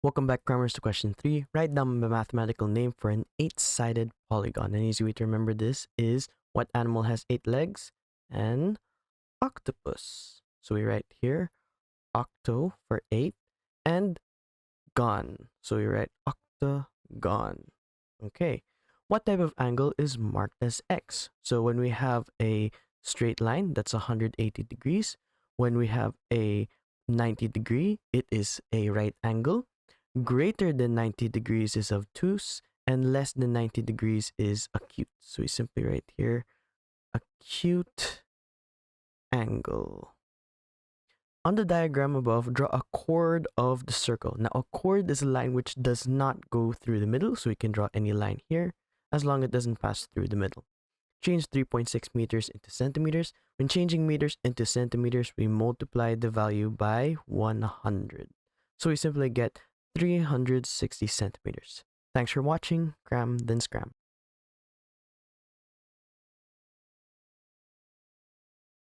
Welcome back, Crammers, to question 3. Write down the mathematical name for an 8-sided polygon. An easy way to remember this is what animal has 8 legs? An octopus. So we write here octo for 8 and gon. So we write octagon. Okay. What type of angle is marked as x? So when we have a straight line, that's 180 degrees. When we have a 90 degree, it is a right angle. Greater than 90 degrees is obtuse, and less than 90 degrees is acute. So we simply write here acute angle. On the diagram above, draw a chord of the circle. Now, a chord is a line which does not go through the middle, so we can draw any line here as long as it doesn't pass through the middle. Change 3.6 meters into centimeters. When changing meters into centimeters, we multiply the value by 100. So we simply get 360 centimeters. Thanks for watching. Cram, then scram.